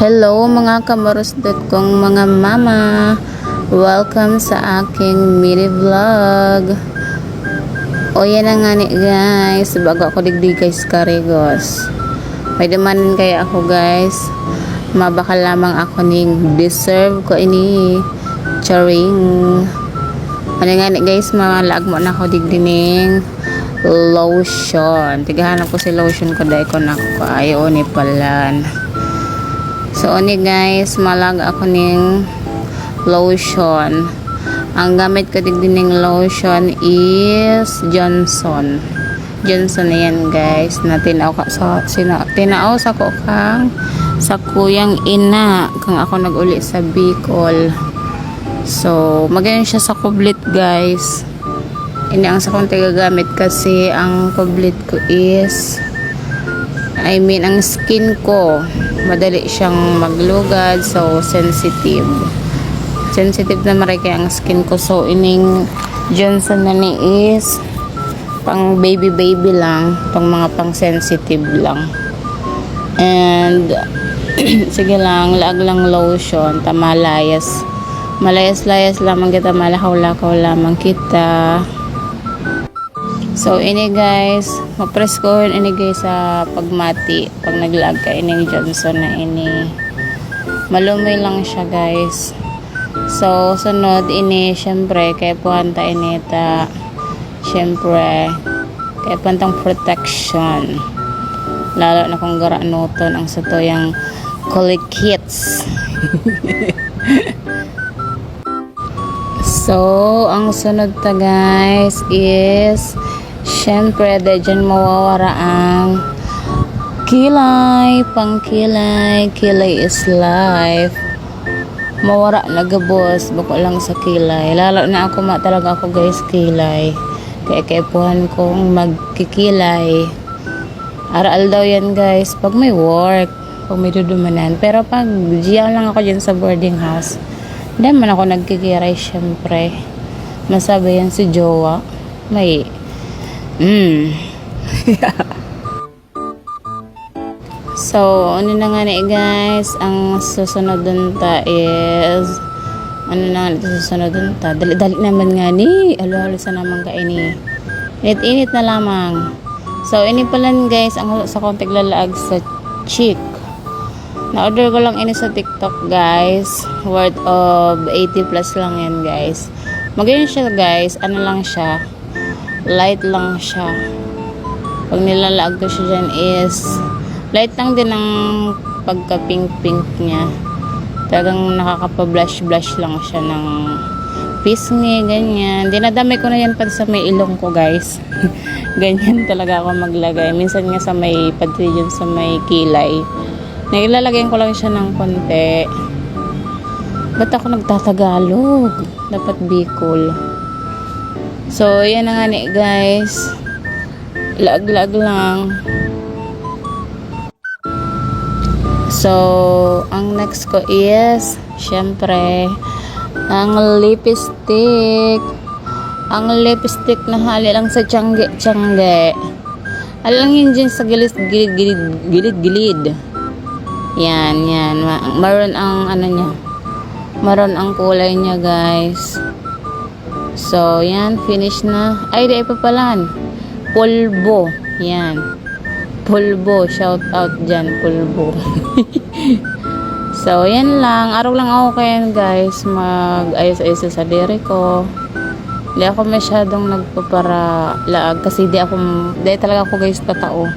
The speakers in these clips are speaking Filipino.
Hello mga kamarusdot kong mga mama. Welcome sa aking mini vlog. O yan na nga ni guys. Bago ako digdi guys karigos. May demanin kaya ako guys. Mabaka lamang ako ning deserve ko ini. Charing. Ano nga ni guys, malaag mo na ako digdi ning lotion. Tigahanap ko si lotion ko dahil ko na ako. Ayaw ni palan. So, oni guys, malag ako ning lotion. Ang gamit ko digdining lotion is Johnson. Johnson na yan guys. Na tinaaw sa ko kang sa kuyang ina. Kang ako nag-uli sa Bicol. So, magayon siya sa kublit guys. Ini ang sa kong tigagamit kasi ang kublit ko is ang skin ko madali siyang maglugad, so sensitive na marike ang skin ko. So ining Johnson na ni is pang baby lang, pang mga pang sensitive lang, and sige lang, laag lang lotion ta malayas lamang kita, malakaw-lakaw lamang kita. So ini guys, ma-press ko ini guys sa pagmati pag naglag ka ining Johnson na ini. Malumay lang siya guys. So sunod ini syempre kay puhanta ini ta, syempre kay pantang protection. Lalo na kung garanoton ang satoyang colikits. So ang sunod ta guys is syempre, dyan mawawara ang kilay, pangkilay. Kilay is life. Mawara na gabos, bako lang sa kilay. Lalo na ako talaga ako guys, kilay. Kaya kaipuhan kong magkikilay. Aral daw yan guys, pag may work, pag may dudumanan. Pero pag diyan lang ako dyan sa boarding house, hindi man ako nagkikiray syempre. Masabi yan si Jowa. May So, ano na nga ni guys, ang susunod dun ta is dali naman nga ni, alo sa naman ka ini. Init na lamang. So, ini pala guys, ang sa konting lalaag sa chick. Na-order ko lang ini sa TikTok guys, worth of 80 plus lang yan guys. Magayon siya guys, ano lang siya, light lang siya. Pag nilalaag ko siya dyan is light lang din ang pagka pink niya. Talagang nakakapa-blush lang siya ng pisngi, ganyan. Dinadamay ko na yan pa sa may ilong ko guys. Ganyan talaga ako maglagay. Minsan nga sa may padri dyan sa may kilay. Nailalagyan ko lang siya ng konti. Ba't ako nagtatagalog? Dapat Bicol. So, yan na nga ni guys. Laag-laag lang. So, ang next ko is, syempre, ang lipstick. Ang lipstick na hali lang sa tiyangge. Hali lang yun dyan sa gilid. Yan. Maroon ang ano niya. Maroon ang kulay niya guys. So, yan. Finish na. Ay, di pa palan. Pulbo. Yan. Pulbo. Shout out dyan. Pulbo. So, yan lang. Araw lang ako kayan guys. Mag-ayos-ayos sa diri ko. Di ako masyadong nagpapara laag. Kasi di talaga ako guys tatao.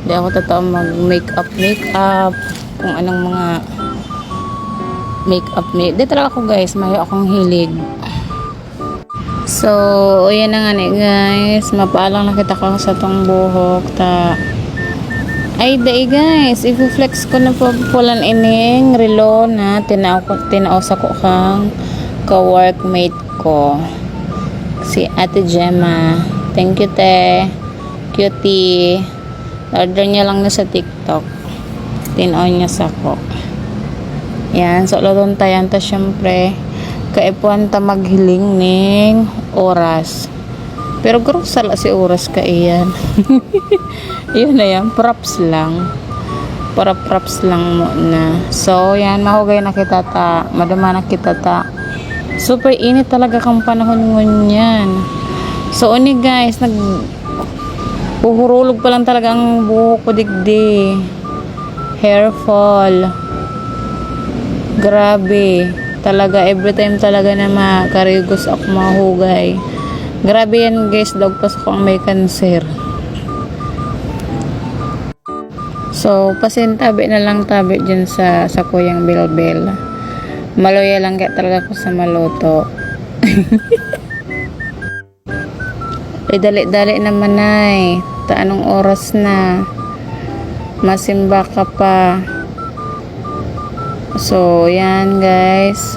Di ako tatao mag-makeup. Kung anong mga makeup. Di talaga ako guys. Mayo akong hilig. So, yan na nga ni guys. Mapaalang nakita ko sa tong buhok ta. Ay, dai guys. I-flex ko na po pulan ining relo na tinao sa ko kang ka-workmate ko. Si Ate Gemma. Thank you, te. Cutie. Order niya lang na sa TikTok. Tinao niya sa ko. Yan. So, lodon tayan ta syempre. Kaipuan ta maghiling ning oras. Pero garo sala si oras ka iyan. Yun na yan, props lang. para props lang mo na. So yan, mahugay na kita ta, madama na kita ta. Super init talaga kang panahon ngunyan. So oni guys, puhurulog pa lang talaga ang buhok ko digdi. Hair fall. Grabe. Talaga every time talaga na makarigos ako mahugay. Grabe yan guys, dog pas ako ang may cancer. So, pasintabi na lang tabi dyan sa Kuyang Bilbil. Maloya lang kaya talaga ko sa maluto. Dali-dali naman ay. Anong oras na? Masimba ka pa. So, yan guys.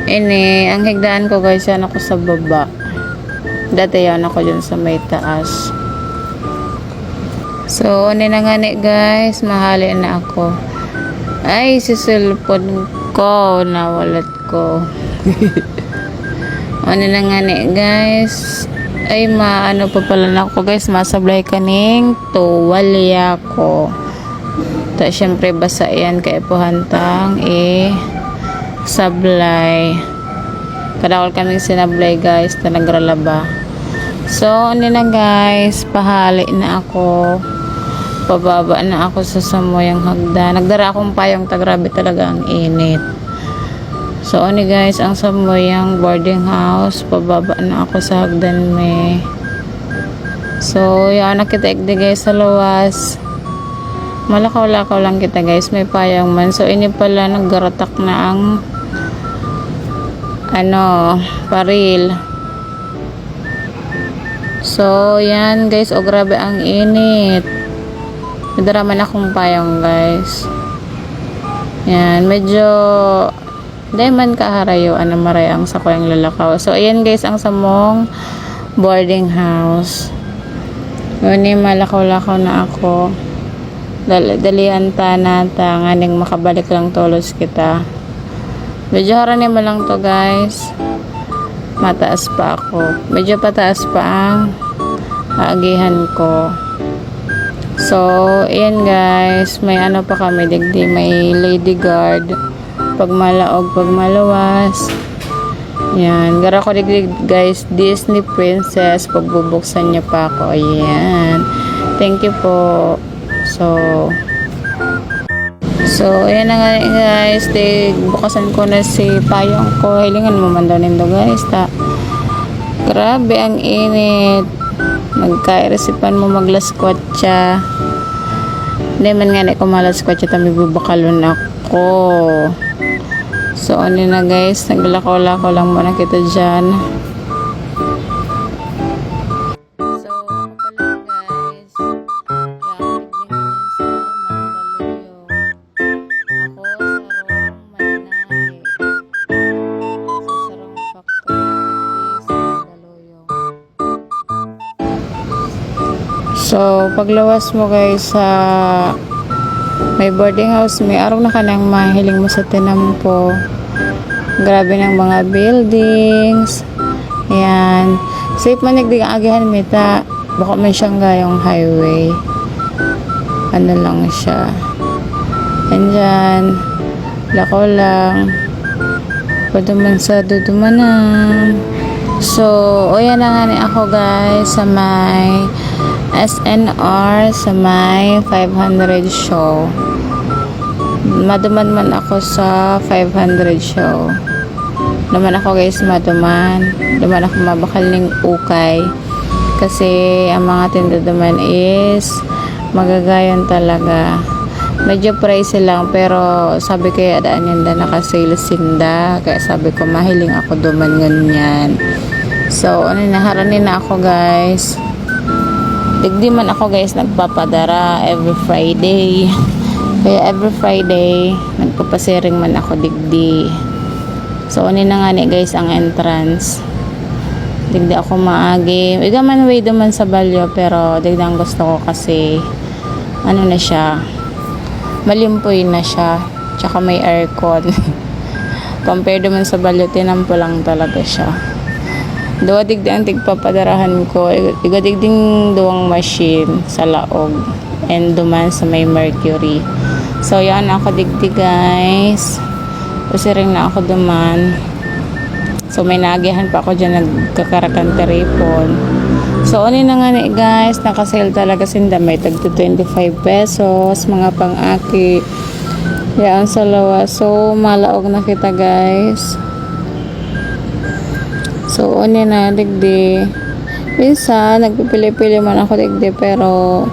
Ini, ang higdaan ko guys, yan ako sa baba. Dati yan ako dyan sa may taas. So, ano na nga ni guys, mahali na ako. Ay, si cellphone ko, nawalat ko. Ano na nga ni guys, ay maano pa pala na ako guys, masablay kaning tuwalya ko. Ta syempre basa yan kay puhantang sablay. Kadakol kaming sinablay guys, ta nagralaba. So, ano na guys, pahali na ako. Pababa na ako sa samoyang hagda. Nagdara akong payong, grabe talaga ang init. So, ano guys, ang samoyang boarding house. Pababa na ako sa hagdan me. So, yan, nakita ikdi guys sa lawas. Malakaw-lakaw lang kita guys, may payong man. So, ini pala naggaratak na ang paril. So, yan guys, grabe ang init. Nadaraman akong payong guys. Yan, medyo diamond kaharayo marayang sa Kuyang Lalakaw. So, ayan guys, ang samong boarding house. Ngunit malakaw-lakaw na ako. Dalian ta nganing makabalik lang tolos kita. Medyo harani mo lang to guys. Mataas pa ako. Medyo pataas pa ang aagihan ko. So, ayan guys, may pa kami digdi, may lady guard, pag malaog, pag malawas. Yan, gara ko digdi guys, Disney princess, pagbubuksan niya pa ako. Ayan, thank you po. So, ayan na nga guys, bukasan ko na si payong ko. Hilingan mo man daw nindo guys, ta. Grabe ang init. Magkairesipan mo maglaskwatsa. Hindi man nga na ko malaskwatsa, tami bubakalon ako. So, ano na guys, naglakaw-lakaw lang muna kita dyan. So, ako pala guys, so, paglawas mo guys sa may boarding house, may araw na ka nang mahiling mo sa tinampo. Grabe ng mga buildings. Ayan. Safe man nagdigagihan mita. Baka man siyang gayong highway. Ano lang siya. Andyan. Lakaw lang. Paduman sa dudumanang. So, o yan na nga ni ako guys sa may SNR sa may 500 show. Maduman man ako sa 500 show. Duman ako guys, maduman. Duman ako mabakal ng ukay. Kasi ang mga tinda duman is magagayon talaga. Medyo pricey lang, pero sabi ko daan yun na nakasale sinda. Kaya sabi ko mahiling ako duman ganyan. So, naharanin na ako guys. Digdi man ako guys nagpapadara every Friday. Kaya every Friday nagpapasiring man ako digdi. So na nga ni guys ang entrance. Digdi ako maagi. Iga man way duman sa Balyo, pero digdi ang gusto ko kasi ano na siya, malimpoy na siya. Tsaka may aircon. Compare duman sa Balyo, tinampo lang talaga siya. Duwa digdi ang tigpapadarahan ko. Iga digding duwang machine sa laog. And duman sa may mercury. So, yan ako digdi guys. Usiring na ako duman. So, may naagihan pa ako dyan nagkakarakan teripon. So, ano na nga ni guys. Nakasale talaga sinda. May tag 25 pesos. Mga pang-aki. Yan sa lawa. So, malaog na kita guys. So, ano na, digdi. Minsan, nagpipili-pili man ako digdi, pero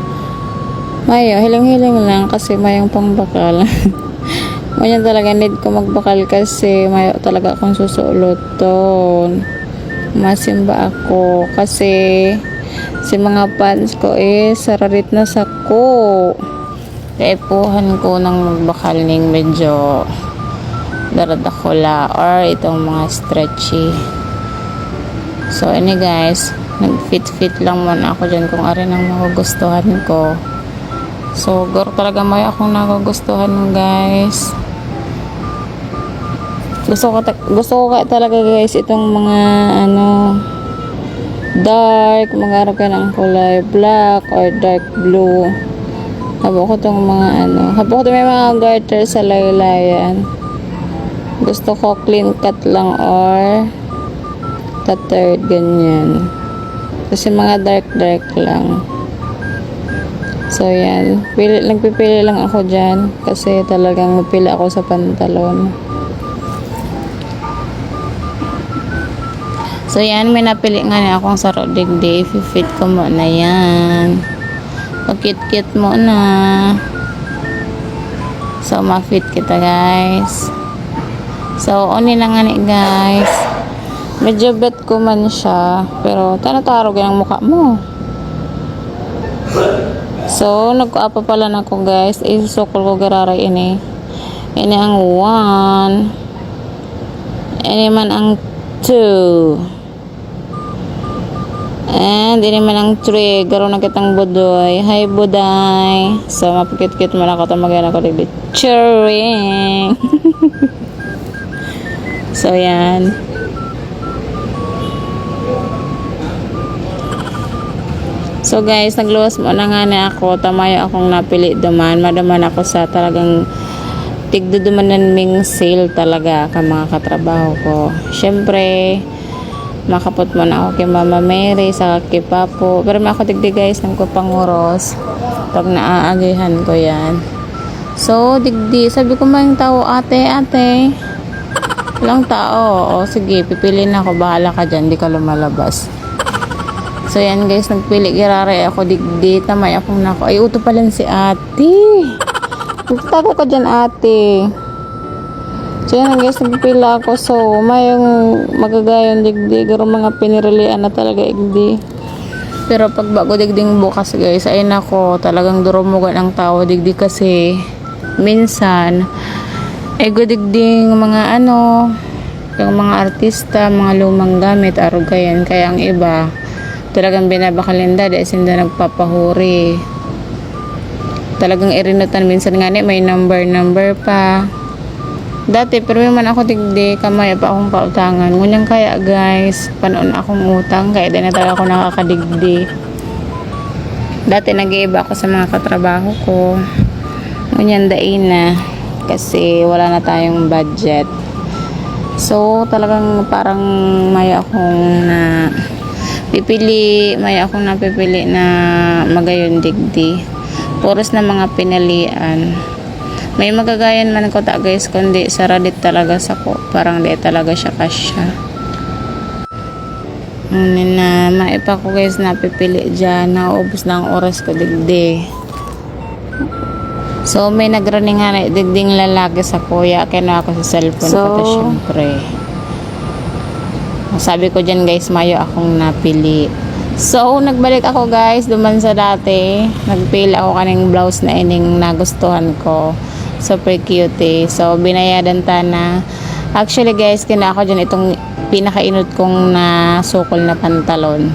mayo, hiling-hiling lang kasi mayong pangbakal. Ngayon talaga need ko magbakal kasi mayo talaga akong susuloton. Masimba ako kasi si mga pants ko sararit na sako. Kaipuhan ko ng magbakal ning medyo daradakula or itong mga stretchy. So, ini guys, nag-fit lang muna ako dyan kung arin ang magugustuhan ko. So, garo talaga may akong nagugustuhan guys. Gusto ko talaga guys itong mga dark, mag-arap ka ng kulay black or dark blue. Habo ko itong mga habo ko may mga garter sa laylayan. Gusto ko clean cut lang or third ganyan kasi mga dark lang. So yan, nagpipili lang ako dyan kasi talagang mapili ako sa pantalon. So yan, may napili nga na akong saro digdi. Fit ko mo na yan, pagkit-kit mo na. So ma-fit kita guys. So oni na nga ni guys. Medyo bet ko man siya. Pero, tanatarog yung mukha mo. So, nagkuapa pala na ko guys. Isusukol ko gararay ini. Ini ang 1. Ini man ang 2. And, ini man ang 3. Garo na kitang budoy. Hi, buday. So, mapikit-kit mo na ko. Tamagyan ako digit. Churing! So, yan. So guys, nagluwas mo na nga na ako. Tamayo akong napili duman. Madaman ako sa talagang tigdudumanan ming sale talaga ka mga katrabaho ko. Syempre, makapot mo na ako kay Mama Mary sa kay Papo. Pero may ako digdi guys ng kupanguros. Pag naaagihan ko yan. So, digdi. Sabi ko ba yung tao, ate. Walang tao. O sige, pipiliin ako. Bahala ka dyan. Di ka lumalabas. So, yan guys, nagpili girare ako digdi. Tamay akong nako. Ay, uto pala si ate. Tago ka dyan, ate. So, yan guys, nagpila ako. So, mayong magagayon digdi. Garo mga pinirilian na talaga digdi. Pero pag bago digding bukas guys, ay nako, talagang durumugan ang tao digdi kasi minsan, ego digding mga yung mga artista, mga lumang gamit, arugayan. Kaya ang iba, talagang binabakalinda dahil sinda nagpapahuri. Talagang irinutan minsan nga may number pa. Dati pero may man ako digdi kamay pa akong pautangan. Ngunyang kaya guys, panoon akong utang kaya din na talaga ako nakakadigdi. Dati nag-iiba ako sa mga katrabaho ko. Ngunyang dain na kasi wala na tayong budget. So talagang parang may akong napipili na magayon digdi. Puros na mga pinalian. May magagayan man ko ta guys, kundi saradit talaga sa ko. Parang di talaga siya kasya. Na maipa ko guys napipili dyan. Naubos na ang oras ko digdi. So may nagrunning nga na digding lalaki sa kuya. Kaya na ako sa cellphone ko ta syempre. Sabi ko dyan guys, mayo akong napili. So, nagbalik ako guys, duman sa dati. Nagpili ako kaning blouse na ining nagustuhan ko. Super cute. So, binayadan ta na. Actually guys, kina ako dyan itong pinakainot kong nasukol na pantalon.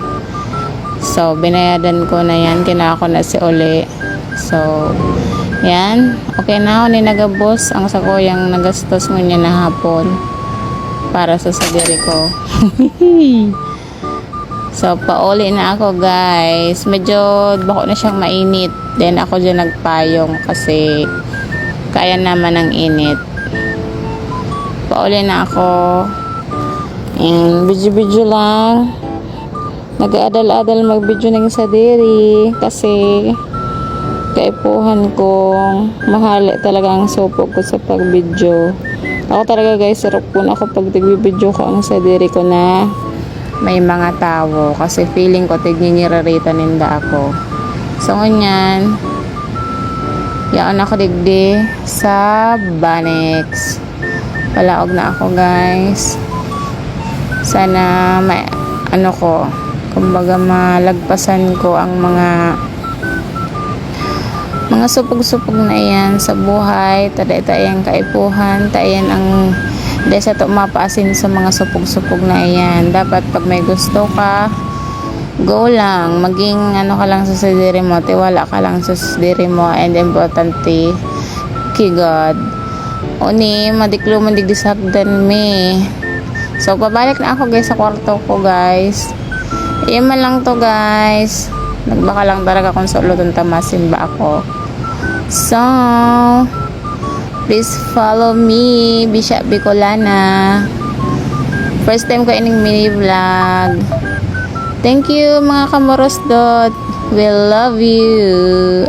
So, binayadan ko na yan. Kina ako na si Ole. So, yan. Okay na ako ni nagabos. Ang sakuyang nagastos mo niya na hapon. Para sa sagiri ko. So, pauli na ako guys. Medyo bako na siyang mainit. Then, ako dyan nagpayong kasi kaya naman ng init. Pauli na ako. And, video-video lang. Nag-aadal-adal mag-video ng sa diri kasi kaipuhan kong mahal talaga ang supog ko sa pag-video. Ako talaga guys, sarap po na ako pag nag-video ko ang sa diri ko na may mga tao kasi feeling ko tigninirarita ninda ako. So ngunyan yaon ako digdi sa Banex. Palaog na ako guys. Sana may ano ko, kumbaga malagpasan ko ang mga supog-supog na yan sa buhay. Taday-tayang kaipuhan, tayan ang dahil sa to mapaasin sa mga supog-supog na yan. Dapat pag may gusto ka, go lang. Maging ano ka lang sa diri mo, tiwala ka lang sa diri mo, and importante kay God. Oni, madiklo man digdi sa hagdan me. So, pabalik na ako guys sa kwarto ko guys. Iyan man lang to guys. Nagbaka lang talaga kung sa ulotong tamasin ba ako. So, please follow me, Bisha Bicolana. First time ko ining mini vlog. Thank you mga kamoros dot. We love you.